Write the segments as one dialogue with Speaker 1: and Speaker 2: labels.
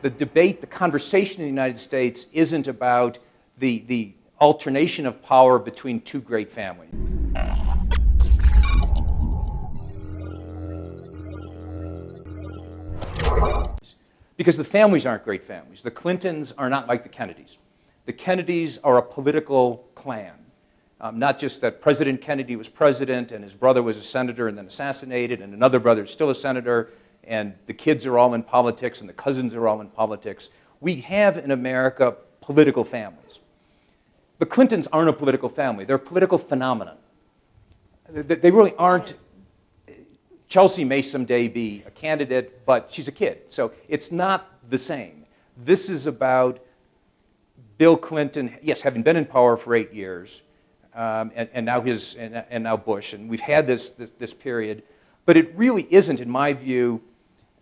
Speaker 1: the debate, the conversation in the United States isn't about the alternation of power between two great families. Because the families aren't great families. The Clintons are not like the Kennedys. The Kennedys are a political clan. Not just that President Kennedy was president and his brother was a senator and then assassinated, and another brother is still a senator, and the kids are all in politics and the cousins are all in politics. We have in America political families. The Clintons aren't a political family. They're a political phenomenon. They really aren't. Chelsea may someday be a candidate, but she's a kid. So it's not the same. This is about Bill Clinton, yes, having been in power for 8 years, and now Bush, and we've had this period, but it really isn't, in my view,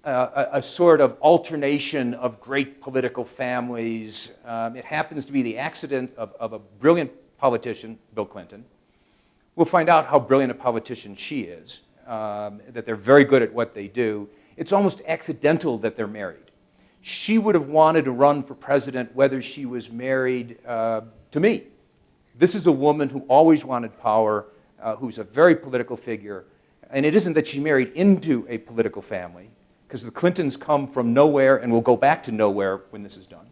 Speaker 1: a sort of alternation of great political families. It happens to be the accident of a brilliant politician, Bill Clinton. We'll find out how brilliant a politician she is, that they're very good at what they do. It's almost accidental that they're married. She would have wanted to run for president whether she was married to me. This is a woman who always wanted power, who's a very political figure, and it isn't that she married into a political family, because the Clintons come from nowhere and will go back to nowhere when this is done.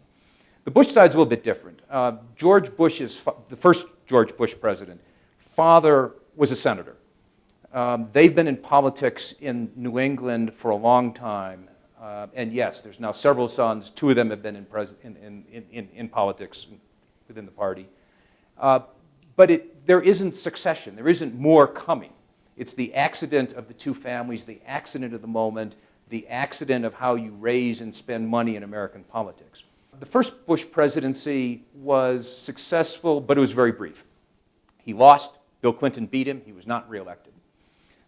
Speaker 1: The Bush side's a little bit different. George Bush is the first George Bush president. Father was a senator. They've been in politics in New England for a long time. And yes, there's now several sons. 2 of them have been in politics within the party. But there isn't succession. There isn't more coming. It's the accident of the 2 families, the accident of the moment, the accident of how you raise and spend money in American politics. The first Bush presidency was successful, but it was very brief. He lost. Bill Clinton beat him. He was not reelected.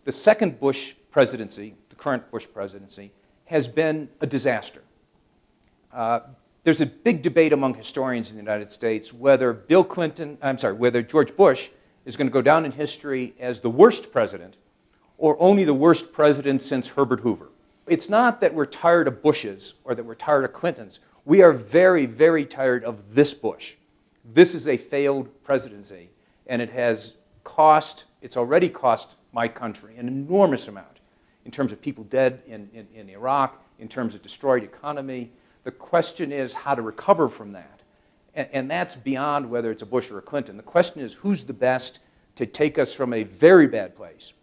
Speaker 1: The second Bush presidency, the current Bush presidency, has been a disaster. There's a big debate among historians in the United States whether whether George Bush is going to go down in history as the worst president or only the worst president since Herbert Hoover. It's not that we're tired of Bushes or that we're tired of Clintons. We are very, very tired of this Bush. This is a failed presidency, and it's already cost my country an enormous amount in terms of people dead in Iraq, in terms of destroyed economy. The question is how to recover from that. And that's beyond whether it's a Bush or a Clinton. The question is who's the best to take us from a very bad place